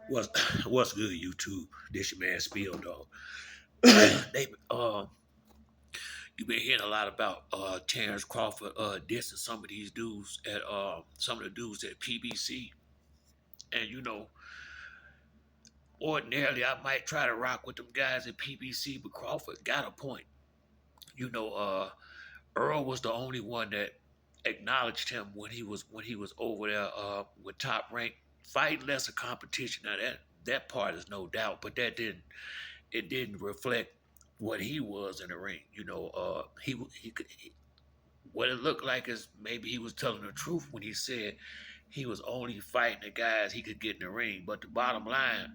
What's what's good, YouTube? This your man Spill Dog. they You been hearing a lot about Terrence Crawford dissing some of these dudes at some of the dudes at PBC, and ordinarily I might try to rock with them guys at PBC, but Crawford got a point. You know, Earl was the only one that acknowledged him when he was over there with Top Rank. Fight less a competition. Now that part is no doubt, but it didn't reflect what he was in the ring. He could. What it looked like is maybe he was telling the truth when he said he was only fighting the guys he could get in the ring. But the bottom line,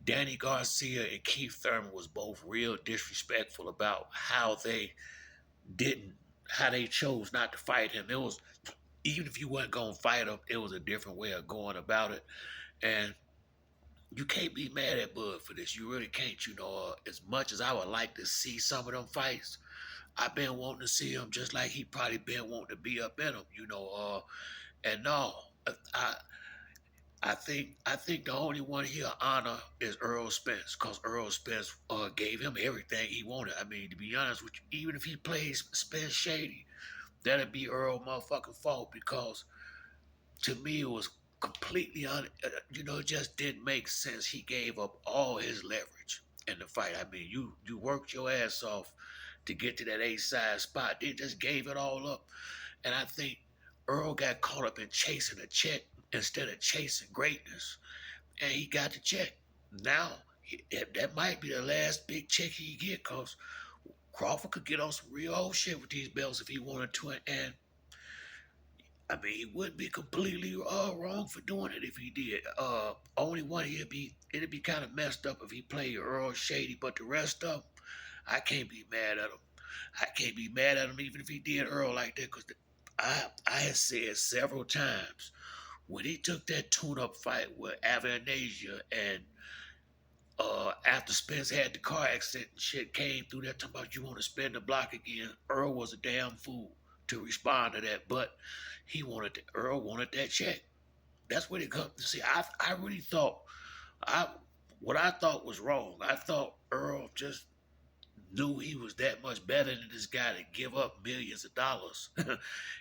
Danny Garcia and Keith Thurman was both real disrespectful about didn't how they chose not to fight him. It was, even if you weren't gonna fight him, it was a different way of going about it. And you can't be mad at Bud for this. You really can't. As much as I would like to see some of them fights, I've been wanting to see him just like he probably been wanting to be up in them. And no, I I think the only one he'll honor is Earl Spence, cause Earl Spence gave him everything he wanted. I mean, to be honest with you, even if he plays Spence shady, that'd be Earl motherfucking fault, because to me it was completely it just didn't make sense. He gave up all his leverage in the fight. I mean, you worked your ass off to get to that A-side spot. They just gave it all up. And I think Earl got caught up in chasing a check instead of chasing greatness. And he got the check. Now, that might be the last big check he get, because Crawford could get on some real old shit with these belts if he wanted to. And I mean, he wouldn't be completely wrong for doing it if he did. Only one it'd be kind of messed up if he played Earl Shady, but the rest of them, I can't be mad at him. I can't be mad at him even if he did Earl like that, because I had said several times when he took that tune-up fight with Avantasia, and after Spence had the car accident and shit came through there talking about you want to spin the block again, Earl was a damn fool to respond to that, but Earl wanted that check. That's what it comes to. See, I really thought I what I thought was wrong. I thought Earl just knew he was that much better than this guy to give up millions of dollars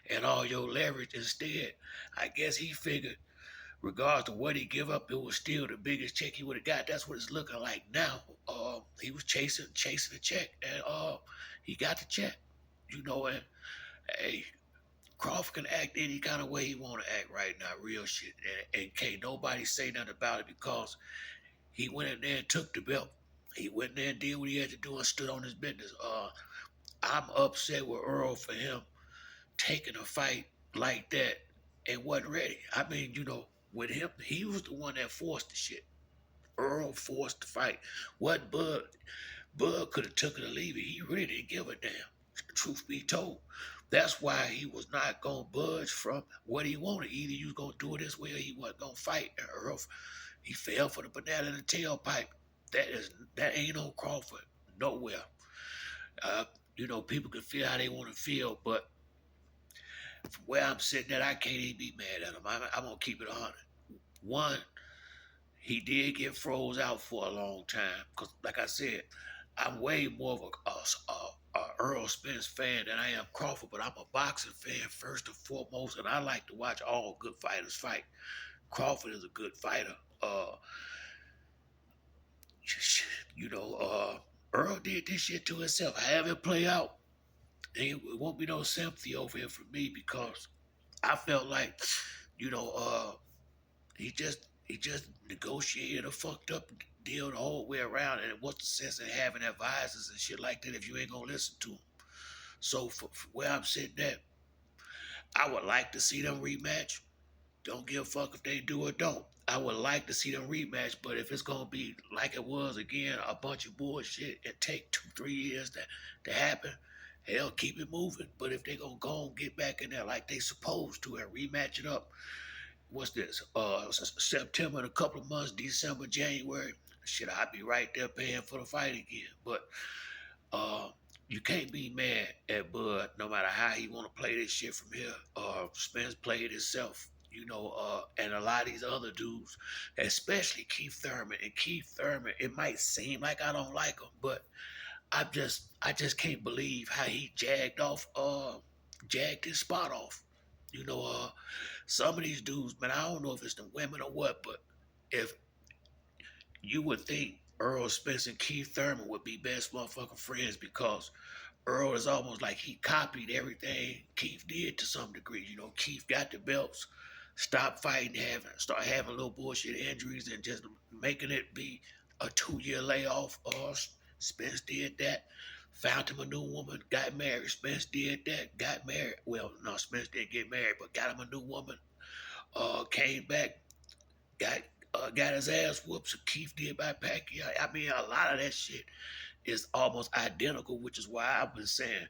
and all your leverage. Instead, I guess he figured, regardless of what he give up, it was still the biggest check he would have got. That's what it's looking like now. He was chasing the check, and he got the check. And hey, Crawford can act any kind of way he want to act right now, real shit, and can't nobody say nothing about it, because he went in there and took the belt. He went in there and did what he had to do and stood on his business. I'm upset with Earl for him taking a fight like that and wasn't ready. I mean, with him, he was the one that forced the shit. Earl forced the fight. What Bud? Bud could have took it or leave it. He really didn't give a damn. Truth be told. That's why he was not gonna budge from what he wanted. Either you was gonna do it this way or he wasn't gonna fight. And Earl, he fell for the banana in the tailpipe. That ain't on Crawford nowhere. Uh, people can feel how they want to feel, but from where I'm sitting at, I can't even be mad at him. I'm gonna keep it 100. One, he did get froze out for a long time, because, like I said, I'm way more of a Earl Spence fan than I am Crawford, but I'm a boxing fan first and foremost, and I like to watch all good fighters fight. Crawford is a good fighter. You know, Earl did this shit to himself. I have it play out. It won't be no sympathy over here for me, because I felt like, you know, he just negotiated a fucked up deal the whole way around. And what's the sense of having advisors and shit like that if you ain't gonna listen to them? So for where I'm sitting at, I would like to see them rematch. Don't give a fuck if they do or don't. I would like to see them rematch, but if it's gonna be like it was again, a bunch of bullshit and take 2, 3 years to happen, hell, keep it moving. But if they gonna go and get back in there like they supposed to and rematch it up, what's this? September in a couple of months, December, January. Shit, I'd be right there paying for the fight again. But uh, you can't be mad at Bud no matter how he want to play this shit from here. Spence played himself. And a lot of these other dudes, especially Keith Thurman. And Keith Thurman, it might seem like I don't like him, but I just can't believe how he jagged his spot off. You know, some of these dudes, man, I don't know if it's the women or what, but if you would think Earl Spence and Keith Thurman would be best motherfucking friends because Earl is almost like he copied everything Keith did to some degree. Keith got the belts, stopped fighting, start having little bullshit injuries, and just making it be a 2 year layoff. Spence did that. Found him a new woman, got married. Spence did that, got married. Well, no, Spence didn't get married, but got him a new woman. Came back, got got his ass whooped. So Keith did by Pacquiao. I mean, a lot of that shit is almost identical, which is why I've been saying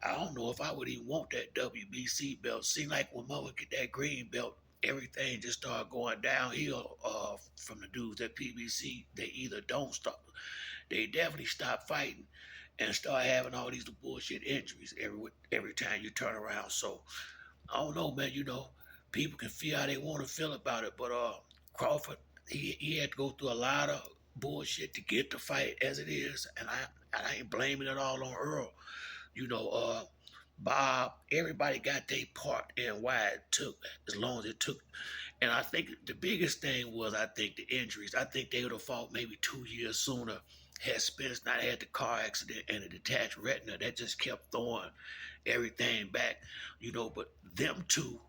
I don't know if I would even want that WBC belt. Seem like when mother get that green belt, everything just started going downhill from the dudes at PBC. They either don't stop, they definitely stop fighting and start having all these bullshit injuries every time you turn around. So I don't know, man. People can feel how they want to feel about it, but Crawford, he had to go through a lot of bullshit to get the fight as it is, and I ain't blaming it all on Earl. You know, uh, Bob, everybody got their part in why it took as long as it took. And I think the biggest thing was, I think, the injuries. I think they would have fought maybe 2 years sooner had Spence not had the car accident and a detached retina that just kept throwing everything back. But them two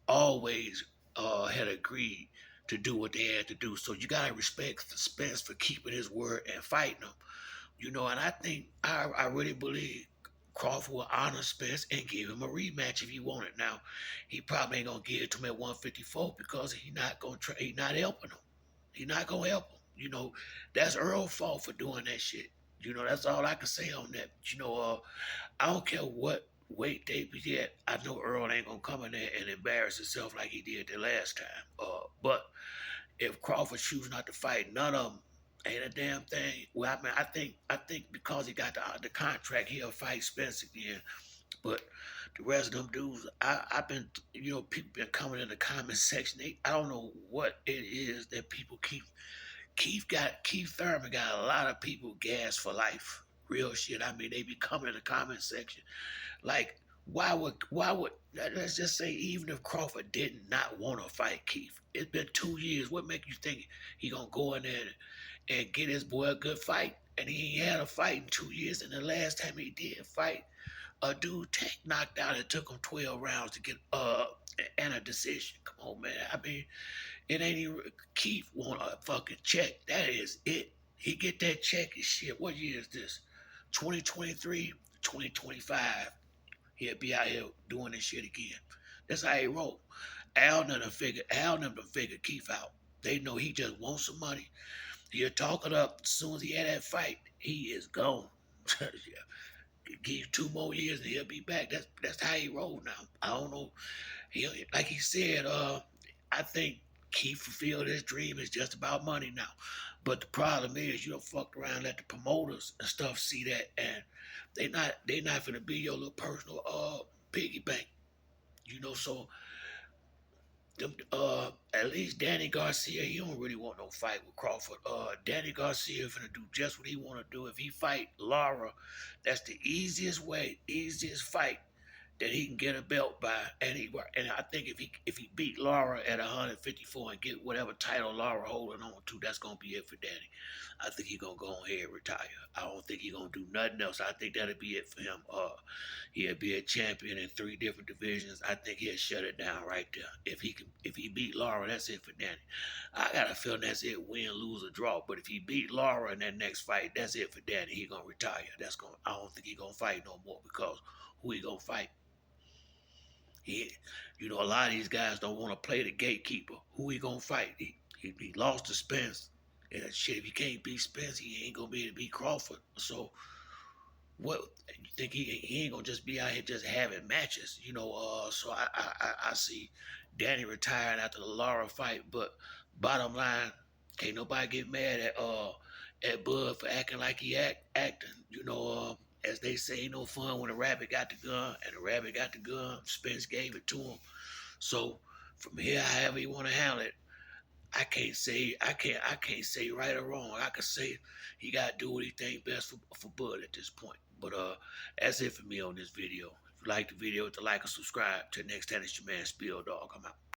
always had agreed to do what they had to do. So you gotta respect Spence for keeping his word and fighting him. And I think I really believe Crawford will honor Spence and give him a rematch if he wanted. Now, he probably ain't gonna give it to him at 154 because he not gonna try. He not helping him. He not gonna help him. That's Earl's fault for doing that shit. That's all I can say on that. I don't care what weight they be at. I know Earl ain't gonna come in there and embarrass himself like he did the last time. But if Crawford chooses not to fight, none of them ain't a damn thing. Well, I mean, I think because he got the contract, he'll fight Spence again. But the rest of them dudes, I've been, people been coming in the comment section. I don't know what it is that people keep. Keith Thurman got a lot of people gas for life. Real shit. I mean, they be coming in the comment section like, why would let's just say, even if Crawford did not want to fight Keith, it's been 2 years. What make you think he gonna go in there and get his boy a good fight? And he ain't had a fight in 2 years. And the last time he did fight, a dude Tank knocked out. It took him 12 rounds to get and a decision. Come on, man. I mean, it ain't even Keith want a fucking check. That is it. He get that check and shit. What year is this? 2023, 2025. He'll be out here doing this shit again. That's how he roll. Al never figured Keith out. They know he just wants some money. He'll talk it up. As soon as he had that fight, he is gone. Give 2 more years and he'll be back. That's how he roll now. I don't know. Like he said, I think Keith fulfilled his dream. It's just about money now. But the problem is, you don't fuck around, let the promoters and stuff see that, and they not gonna be your little personal piggy bank. So at least Danny Garcia, he don't really want no fight with Crawford. Danny Garcia finna do just what he wanna do. If he fight Lara, that's the easiest fight that he can get a belt by. And I think if he beat Lara at 154 and get whatever title Lara holding on to, that's gonna be it for Danny. I think he gonna go ahead and retire. I don't think he gonna do nothing else. I think that'll be it for him. He'll be a champion in 3 different divisions. I think he'll shut it down right there. If he beat Lara, that's it for Danny. I got a feeling that's it, win, lose, or draw. But if he beat Lara in that next fight, that's it for Danny. He gonna retire. I don't think he gonna fight no more because who he gonna fight? He, a lot of these guys don't want to play the gatekeeper. Who he gonna fight? He lost to Spence. And shit, if he can't beat Spence, he ain't gonna be able to beat Crawford. So what you think he ain't gonna just be out here just having matches? So I see Danny retiring after the Lara fight. But bottom line, can't nobody get mad at Bud for acting like he acting. As they say, ain't no fun when a rabbit got the gun, and the rabbit got the gun. Spence gave it to him. So From here, however you want to handle it, I can't say right or wrong. I can say he gotta do what he think best for Bud at this point. But that's it for me on this video. If you like the video, hit the like and subscribe. Till next time, it's your man Spill Dog. I'm out.